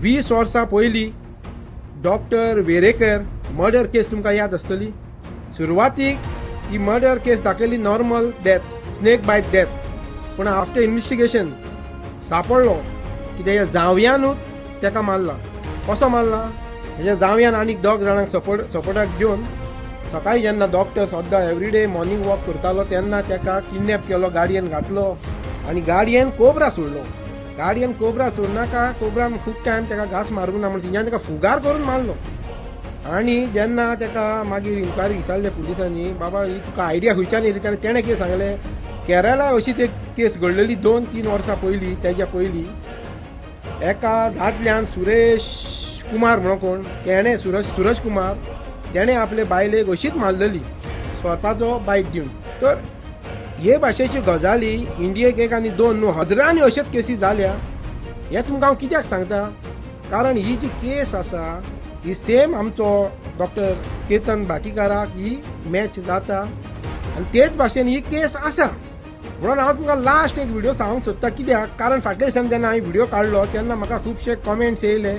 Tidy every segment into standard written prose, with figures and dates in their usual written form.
20 वर्सां पयलीं doctor Verekar murder केस तुमकां याद आसतली. सुरवातीक ही मर्डर केस दाखयली नॉर्मल डेथ, स्नेक बायट डेथ. पूण आफ्टर इन्व्हेस्टिगेशन सापडलो की तेच्या जावयानूच तेका मारला. कसो मारला? तेच्या जावयान आनीक 2 जाणांक सपोर्टाक घेवन सकाळी जेन्ना डॉक्टर सद्दां एवरीडे मॉर्निंग वॉक करतालो तेन्ना तेका किडनॅप केलो, गाडयेन घातलो आनी गाडयेन कोबरा सोडलो. गाडयेन कोबरा सोडनाका कोबरान खूब टायम तेका घास मारूंक ना म्हणून तिच्यान तेका फुगार करून मारलो. आनी जेन्ना तेका मागीर इन्क्वायरी विचारले पुलिसांनी, बाबा ही तुका आयडिया खंयच्यान येयली? तेणें कितें सांगलें, केरळा अशीच एक केस घडलेली 2-3 वर्सां पयलीं. तेच्या पयलीं एका दादल्यान सुरेश कुमार म्हणून कोण तेणें सुरेश कुमार तेणें आपले बायलेक अशीच मारलेली सोरपाचो बायट दिवन. तर हे भाशेच्यो गजाली इंडियेक 1 आनी 2 न्हू, हजारांनी अशेच केसी जाल्या. हे तुमकां हांव कित्याक सांगता, कारण ही जी केस आसा ही सेम आमचो डॉक्टर केतन भाटीकाराक ही मॅच जाता आनी तेच भाशेन ही केस आसा. म्हणून हांव तुमकां लास्ट एक व्हिडिओ सांगूंक सोदता. कित्याक? कारण फाटल्या दिसांनी जेन्ना हांवें व्हिडिओ काडलो तेन्ना म्हाका खुबशे कमेंट्स येयले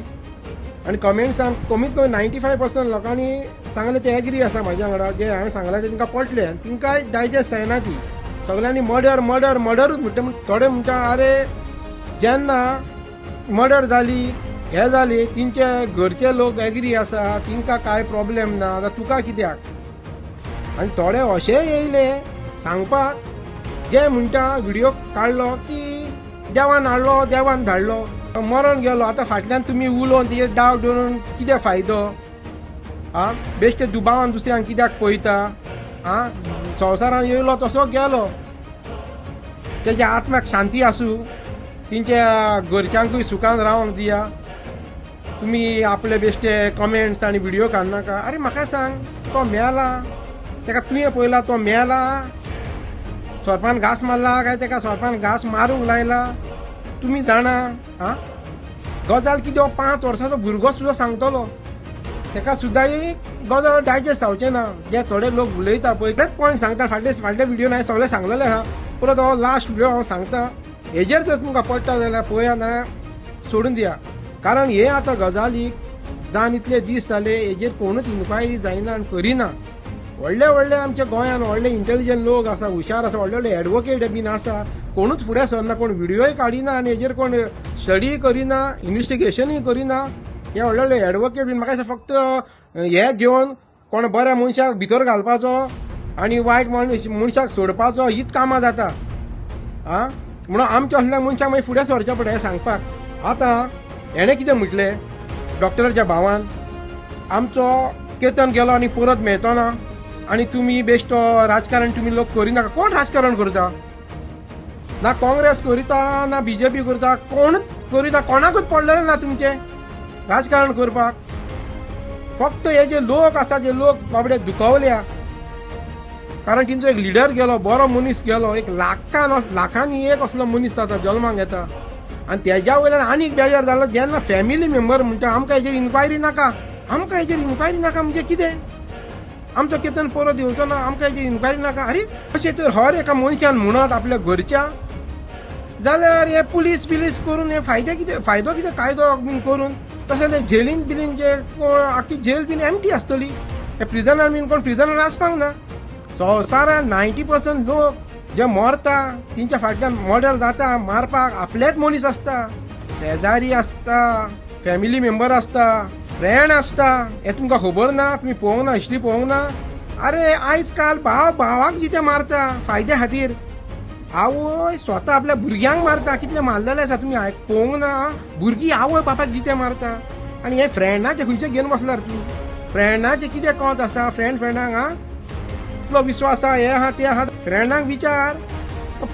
आनी कमेंट्सान कमीत कमी 95% लोकांनी सांगलें ते एग्री आसा म्हाज्या वांगडा. जे हांवें सांगलां ते तांकां पटलें आनी तांकांय डायजेस्ट जायना ती. सगळ्यांनी मर्डरूच म्हणटा. थोडे म्हणटा अरे जेन्ना मर्डर जाली हे जाली तिंचे घरचे लोक एग्री आसा, तिंकां कांय प्रॉब्लेम ना, जाल्यार तुका कित्याक? आनी थोडे अशें येयले सांगपाक जे म्हणटा व्हिडिओ काडलो की देवान हाडलो, देवान धाडलो, मरण गेलो, आतां फाटल्यान तुमी उलोवन तेजेर डाव दवरून कितें फायदो? बेश्टे दुबावान दुसऱ्यांक कित्याक पळयता? संवसारान येयलो तसो गेलो, तेज्या आत्म्याक शांती आसूं, तेंच्या घरच्यांकूय सुखान रावंक दिया. तुमी आपले बेश्टे कमेंट्स आनी व्हिडिओ काडनाका. अरे म्हाका सांग, तो मेला तेका तुवें पळयला, तो मेला सोरपान घास मारला काय तेका सोरपान घास मारूंक लायला? तुमी जाणा. गजाल कितें? 5 वर्साचो भुरगो सुद्दां सांगतलो, तेका सुद्दां एक गजाल डायजेस्ट जावचें ना. जे थोडे लोक उलयता पळय तेच पॉयंट सांगता. फाटल्या व्हिडिओन हांवें सगळें सांगलेलें आहा. परत हो लास्ट व्हिडिओ हांव सांगता. हेजेर जर तुमकां पडटा जाल्यार पळया, नाल्यार सोडून दिया. कारण हे आतां गजालीक जावन इतले दीस जाले हेजेर कोणूच इन्क्वायरी जायना आनी करिना. व्हडले व्हडले आमच्या गोंयान व्हडले इंटेलिजंट लोक आसा, हुशार आसा, व्हडले व्हडले एडवोकेट बीन आसा, कोणूच फुडें सरना, कोण व्हिडिओय काडिना आनी हेजेर कोण स्टडी करिना, इन्व्हेस्टिगेशनूय करिना. हे व्हडले व्हडले एडवोकेट बीन म्हाका फक्त हे घेवन कोण बऱ्या मनशाक भितर घालपाचो आनी वायट मनशाक सोडपाचो हीच कामां जाता. म्हणून आमच्या असल्या मनशाक मागीर फुडें सरचें पडटा हें सांगपाक. आतां हेणें कितें म्हटलें डॉक्टराच्या भावान, आमचो केतन गेलो आनी परत मेळचो ना आनी तुमी बेश्टो राजकारण तुमी लोक करिनाका. कोण राजकारण करता? ना काँग्रेस करता, ना BJP करता, कोणूच करिता. कोणाकूच पडलेलें ना तुमचें राजकारण करपाक. फक्त हे जे लोक आसा, जे लोक बाबडे दुखवल्या, कारण तिंचो एक लिडर गेलो, बरो मनीस गेलो, एक लाखांनी एक असलो मनीस जाता जल्माक येता आनी तेज्या वयल्यान आनीक बेजार जालो. जेन्ना फॅमिली मेंबर म्हणटा आमकां हेजेर इन्क्वायरी नाका, आमकां हेजेर इन्क्वायरी नाका म्हणजे कितें? आमचो केतन परत येवचो ना, आमकां हेजेर इन्क्वायरी नाका. अरे अशें तर हर एका मनशान म्हणत आपल्या घरच्या, जाल्यार हे पुलीस बिलीस करून हे फायदो कितें कायदो बीन करून? तशें जेलीन बिलीन जे आख्खी जेल बीन एम्प्टी आसतली, हे प्रिजनर बीन कोण प्रिजनर आसपाक ना. संवसारान 90% लोक जे मरता तेंच्या फाटल्यान मर्डर जाता, मारपाक आपलेच मनीस आसता, शेजारी आसता, फॅमिली मेंबर आसता, फ्रेंड आसता. हे तुमकां खबर ना? तुमी पळोवंक ना? हिस्ट्री पळोवंक ना? अरे आयज काल भाव भावाक जितें मारता फायद्या खातीर, आवय स्वता आपल्या भुरग्यांक मारता. कितले मारलेले आसा तुमी पळोवंक ना? भुरगीं आवय बापाक जितें मारता. आनी हे फ्रेंडाचे खंयचे घेवन बसल्यार तूं? फ्रेंडाचे कितें कोत आसा? फ्रेंडांक इतलो विश्वास आहा, हे आहा ते आहा. फ्रेंडांक विचार,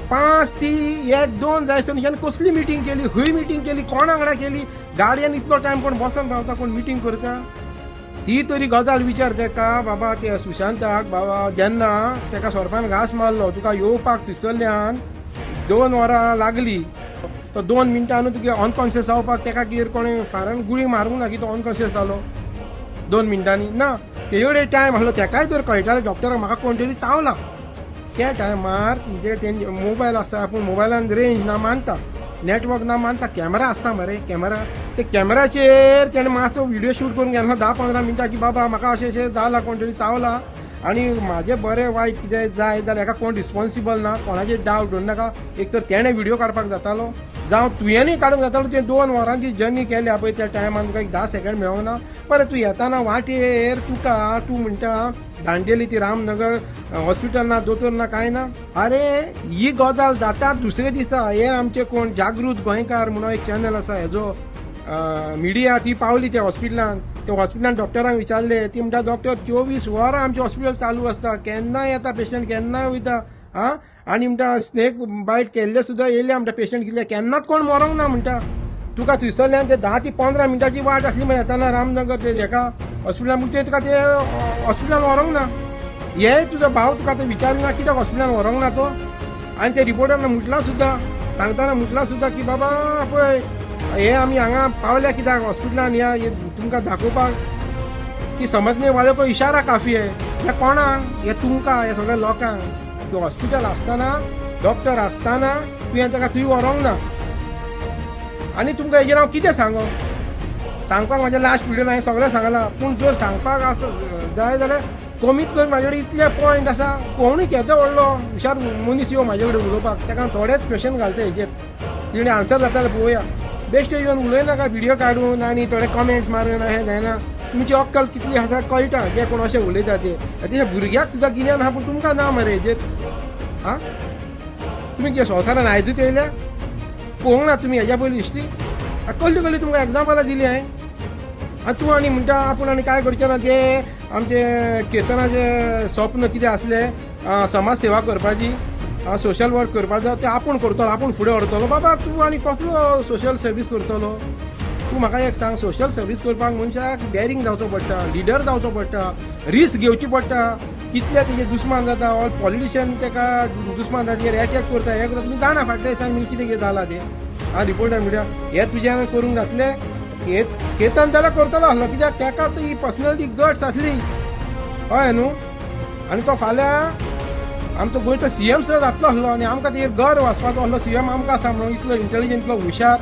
5 ती 1-2 जायसर ह्यान कसली मिटींग केली, खंय मिटींग केली, कोणा वांगडा केली? गाडयेन इतलो टायम कोण बसून रावता, कोण मिटींग करता? ती तरी गजाल विचार तेका. बाबा ते सुशांताक बाबा जेन्ना तेका सोरपान घास मारलो, तुका येवपाक थंयसरल्यान 2 वरां लागली, तो 2 मिनटांनी तुका अनकॉन्शियस जावपाक तेका कितें कोणें फारान गुळी मारूंक ना की तो अनकॉन्शियस जालो 2 मिनटांनी? ना, तेवढे टायम आसलो. तेकाय तर कळटालें डॉक्टराक म्हाका कोण तरी चावला. त्या टायमार तेंचे मोबायल आसता, पूण मोबायलान रेंज ना मानता. नेटवर्क ना मानता कॅमेरा असता मरे कॅमेरा ते कॅमेराचेर त्याने मातसो व्हिडिओ शूट करून घेतला 10-15 मिनटां की बाबा म्हाका अशें अशें जाला कोण तरी चावला आनी म्हाजें बरें वायट कितें जाय जाल्यार हेका कोण रिस्पॉन्सिबल ना कोणाचेर डावट दवरनाका नाका एक तर तेणें व्हिडिओ काडपाक जातालो जावं तुवेंय काडूंक जातालो तुवें 2 वरांची जर्नी केल्या पळय त्या टायमान तुका एक 10 सेकंड मेळोंक ना बरें तूं येताना वाटेर तूं म्हणटा दांडेली ती रामनगर हॉस्पिटल ना दोतोर ना कांय ना अरे ही गजाल जाता दुसरे दिसा हे आमचे कोण जागृत गोंयकार म्हणून एक चॅनल आसा हेजो मिडिया ती पावली त्या हॉस्पिटलान डॉक्टरांक विचारले ती म्हणटा डॉक्टर 24 वरां आमचे हॉस्पिटल चालू आसता केन्नाय येता पेशंट केन्नाय वयता आं आनी म्हणटा स्नेक बायट केल्ले सुद्दां येयले म्हणटा पेशंट कितले केन्नाच कोण मरोंक ना म्हणटा तुका थंयसरल्यान ते 10 ते 15 मिनटाची वाट आसली मरे येताना रामनगर ते हेका हॉस्पिटलान म्हणटा तुका ते हॉस्पिटलान व्हरोंक ना हे तुजो भाव तुका ते विचारना कित्याक हॉस्पिटलान व्हरोंक ना तो आनी ते रिपोर्टरान म्हटलां सुद्दां सांगताना म्हटलां सुद्दां की बाबा पळय हे आमी हांगा पावल्या कित्याक हॉस्पिटलान या तुमकां दाखोवपाक की समजणे वाले को इशारा काफी आहे हे कोणाक हे तुमकां हे सगळ्या लोकांक की हॉस्पिटल आसतना डॉक्टर आसतना तुवें ताका थंय व्हरोंक ना आनी तुमकां हेजेर हांव कितें सांगो सांगपाक म्हाज्या लास्ट व्हिडिओन हांवें सगळें सांगलां पूण जर सांगपाक जाय जाल्यार कमीत कमी म्हाजे कडेन इतले पॉयंट आसा कोणूय केदो व्हडलो हुशार मनीस येवं म्हाजे कडेन उलोवपाक ताका थोडेच क्वेश्चन घालता हेजेर तेणें आन्सर जाता जाल्यार पळोवया बेश्टे येवन उलयनाका व्हिडिओ काडून आनी थोडे कमेंट्स मारून हें जायना तुमची अक्कल कितली आसा कळटा जे कोण अशें उलयता ते तेच्या भुरग्याक सुद्दां गिन्यान आहा पूण तुमकां ना मरे हेजेर आं तुमी कितें संवसारान आयजूच येयल्या पळोवंक ना तुमी हेज्या पयलीं हिस्ट्री कसली तुमकां एग्जाम्पलां दिली हांवें आनी तूं आनी म्हणटा आपूण आनी काय करचें ना ते आमचे केतनाचें स्वप्न कितें आसलें समाज सेवा करपाची सोशल वर्क करपाचो ते आपूण करतलो आपूण फुडें व्हरतलो बाबा तूं आनी कसलो सोशल सर्वीस करतलो तूं म्हाका एक सांग सोशल सर्वीस करपाक मनशाक डेरिंग जावचो पडटा लिडर जावचो पडटा रिस्क घेवची पडटा कितले तेजे दुस्मान जाता ऑल पॉलिटिशियन तेका दुस्मान जाता एटॅक करता हे करता तुमी जाणा फाटल्या दिसांनी कितें जालां तें रिपोर्टर मिडिया हे तुज्यान करूंक घातले केतन जाल्यार करतलो आसलो कित्याक तेका ती पर्सनॅलिटी गट्स आसली हय न्हू आनी तो फाल्यां आमचो गोंयचो सीएम सुद्दां जातलो आसलो आनी आमकां तेजेर गर्व आसपाचो आसलो सीएम आमकां आसा म्हणून इतलो इंटेलिजंट इतलो हुशार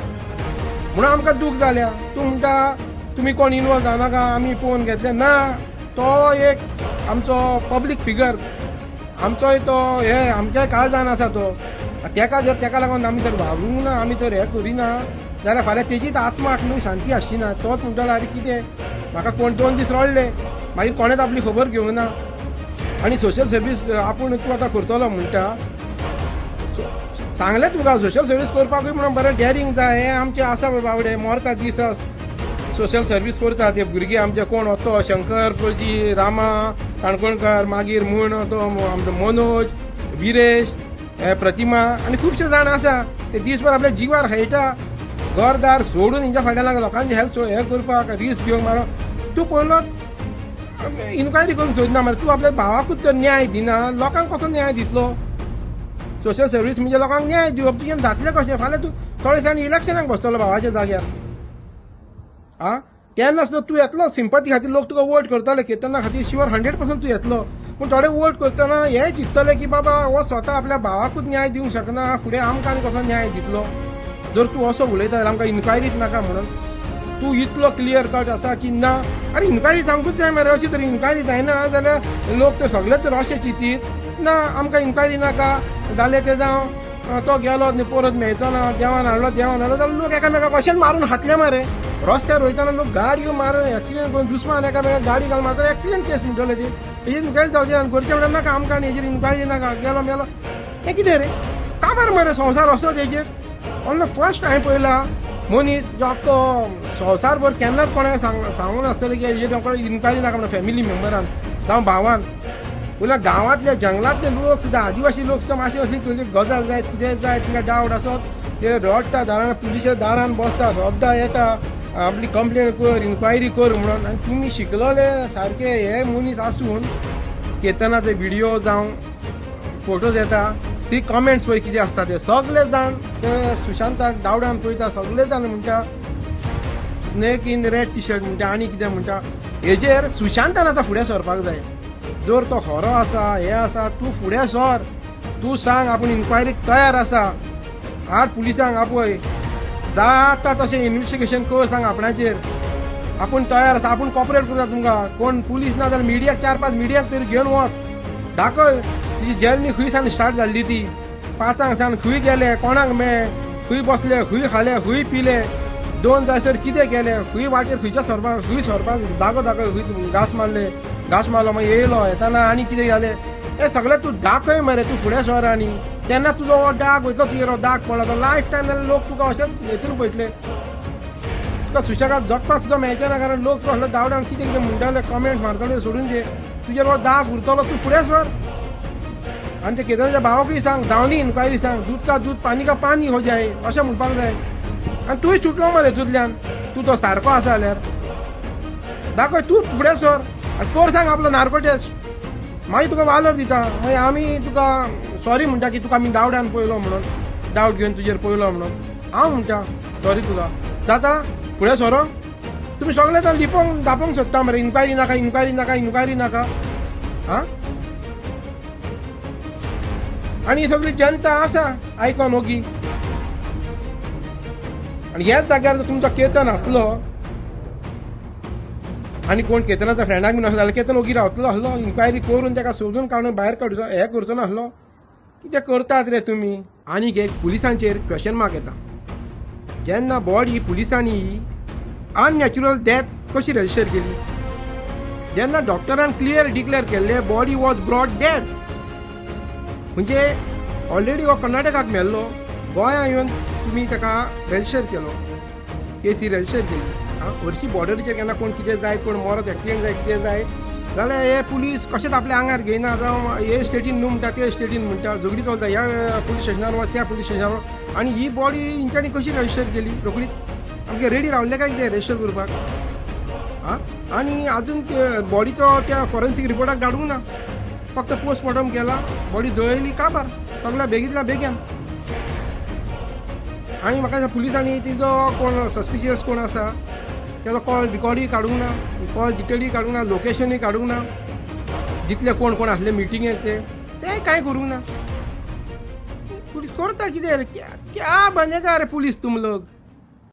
म्हणून आमकां दूख जाल्या तूं म्हणटा तुमी कोण इनवॉल्व जावनाका आमी पळोवन घेतले ना तो एक आमचो पब्लीक फिगर आमचोय तो हे आमच्याय काळजान आसा तो तेका लागून आमी तर वावरूंक ना आमी तर हें करिना जाल्यार फाल्यां तेजीच आत्माक न्हू शांती आसची ना तोच म्हणटालो अरे कितें म्हाका कोण 2 दीस रडले मागीर कोणेच आपली खबर घेवंक ना आनी सोशल सर्वीस आपूण तूं आतां करतलो म्हणटा सांगलें तुका सोशल सर्वीस करपाकूय म्हणून बरें डेरिंग जाय हें आमचें आसा बाबडे मोरता दीस सोशल सर्वीस करता ते भुरगे आमचे कोण होतो शंकर पळजी रामा काणकोणकार मागीर म्हूण तो आमचो मनोज विरेश प्रतिमा आनी खुबशे जाण आसा ते दीसभर आपल्या जिवार खेळटा घरदार सोडून हेंच्या फाटल्यान लोकांची हेल्प हें करपाक रिस्क घेवंक मारो तूं पळयलो इन्क्वायरी करून सोदना मरे तूं आपल्या भावाकूच तर न्याय दिना लोकांक कसो न्याय दितलो सोशल सर्वीस म्हणजे लोकांक न्याय दिवप तुजें जातलें कशें फाल्यां तूं थोड्या दिसांनी इलेक्शनाक बसतलो भावाच्या जाग्यार आं तेन्ना सुद्दां तूं येतलो सिंपती खातीर लोक तुका वोट करतले केतना खातीर शिवर 100% तूं येतलो पूण थोडे वोट करतना हें चिंततले की बाबा हो स्वता आपल्या भावाकूच न्याय दिवंक शकना फुडें आमकां आनी कसो न्याय दितलो जर तूं असो उलयता जाल्यार आमकां इन्क्वायरीच नाका म्हणून तूं इतलो क्लियर कट आसा की ना अरे इन्क्वायरी सांगूच जाय मरे अशी तरी इन्क्वायरी जायना जाल्यार लोक ते सगळे तर अशे चिंतीत ना आमकां इन्क्वायरी नाका जालें तें जावं तो गेलो न्ही परत मेळचो ना देवान हाडलो जाल्यार लोक एकामेकाक अशेंच मारून हातले मरे रस्त्यार वयताना लोक गाडयो मारून एक्सिडेंट करून दुस्मान एकामेकाक गाडी घाल मारता एक्सिडेंट केस म्हणटले ती हेजेर इन्क्वायरी जावची आनी करचे म्हणल्यार नाका आमकां आनी हेजेर इन्क्वायरी नाका गेलो मेलो हें कितें रे काबार मरे संवसार असो हेजेर ऑन फर्स्ट हांवें पळयला मनीस जो आख्खो संवसारभर केन्नाच कोणाक सांगून नासतलें की हेजेर आमकां इन्क्वायरी नाका म्हणून फॅमिली मेंबरान जावं भावान उरल्या गांवांतले जंगलांतले लोक सुद्दां आदिवासी लोक सुद्दां मातशें असली खंयची गजाल जाय कितें जाय तांकां डावट आसत ते रडटा दारान पुलिशे दारान बसता सद्दां येता आपली कंप्लेन कर इन्क्वायरी कर म्हणून आनी तुमी शिकलोले सारके हे मनीस आसून केतनाचे व्हिडिओ जावं फोटोज येता ती कमेंट्स पळय कितें आसता ते सगळे जाण ते सुशांताक दावडान पळयता सगळे जाण म्हणटा snake in red T shirt म्हणटा आनी कितें म्हणटा हेजेर सुशांतान आतां फुडें सरपाक जाय जर तो खरो आसा हे आसा तूं फुडें सर तूं सांग आपूण इन्क्वायरीक तयार आसा हाड पुलिसांक आपय जाता तशें इन्व्हेस्टिगेशन कर सांग आपणाचेर आपूण तयार आसा आपूण कॉपरेट करता तुमकां कोण पुलीस ना जाल्यार मिडियाक 4-5 मिडियाक तरी घेवन वच दाखय तुजी जर्नी खंय सावन स्टार्ट जाल्ली ती 5 सावन खंय गेले कोणाक मेळे खंय बसले खंय खाले खंय पिले 2 जायसर कितें केलें खंय वाटेर खंयच्या सरपाक जागो दाखय खंय घास मारलो मागीर येयलो येताना आनी कितें जालें हें सगळें तूं दाखय मरे तूं फुडें सर आनी तेन्ना तुजो हो दाग वयतलो तुजेर हो दाग पडलो तो लायफ टायम जाल्यार लोक तुका अशेंच हेतून पळयतले तुका सुशेगाद जगपाक सुद्दां मेळचें ना कारण लोक असले दावड्यान कितें कितें म्हणटाले कमेंट मारताले सोडून दे तुजेर हो दाग उरतलो तूं फुडें सर आनी ते केदारच्या भावाकूय सांग धांवली इन्क्वायरी सांग दूध का दूध पानी का पानी हो जाय अशें म्हणपाक जाय आनी तुंय सुटलो मरे हितूंतल्यान तूं तो सारको आसा जाल्यार दाखय तूं फुडें सर आनी कर सांग आपलो नार्को टेस्ट मागीर तुका वालोर दिता मागीर आमी तुका सॉरी म्हणटा की तुका आमी दावड्यान पळयलो म्हणून डावट घेवन तुजेर पळयलो म्हणून हांव म्हणटा सॉरी तुका जाता फुडें सरो तुमी सगळे तर लिपोंक दापोवंक सोदता मरे इन्क्वायरी नाका हां आनी ही सगळी जनता आसा आयकोन ओगी आनी ह्याच जाग्यार जर तुमचो केतन आसलो आनी कोण केतनाचा फ्रेंडाक बीन आसलो जाल्यार केतन ओगी रावतलो आसलो इन्क्वायरी करून ताका सोदून काडून भायर काडचो हें करचो नासलो कितें करतात रे तुमी आनीक एक पुलिसांचेर क्वेश्चन मार्क येता जेन्ना बॉडी पुलिसांनी अननॅचरल डेथ कशी रजिस्टर केली जेन्ना डॉक्टरान क्लियर डिक्लेअर केल्ले बॉडी वॉज ब्रॉट डेड म्हणजे ऑलरेडी हो कर्नाटकाक मेल्लो गोंया येवन तुमी ताका रजिस्टर केलो केसी रजिस्टर केली हरशीं बॉर्डरीचेर केन्ना कोण कितें जाय कोण मरत एक्सिडेंट जाय कितें जाय जाल्यार हे पुलीस कशेंच आपल्या आंगार घेयना जावं हे स्टेटीन न्हू म्हणटा ते स्टेटीन म्हणटा झगडी चलता ह्या पुलीस स्टेशनार वा त्या पुलीस स्टेशनार आनी ही बॉडी इंच्यानी कशी रजिस्टर केली रोखडीच आमगे रेडी रावल्ले काय कितें रजिस्टर करपाक आं आनी आजून बॉडीचो त्या फॉरेन्सीक रिपोर्टाक धाडूंक ना फक्त पोस्टमॉर्टम केला बॉडी जळयली काबार सगळ्या बेगीतल्या बेग्यान आनी म्हाका पुलिसांनी तिजो कोण सस्पिशियस कोण आसा तेजो कॉल रिकॉर्डूय काडूंक ना कॉल डिटेलूय काडूंक ना लोकेशनूय काडूंक ना जितले कोण कोण आसले मिटिंगेक ते कांय करूंक ना पुलीस करता कितें रे क्या बनेगा रे पुलीस तुम लोग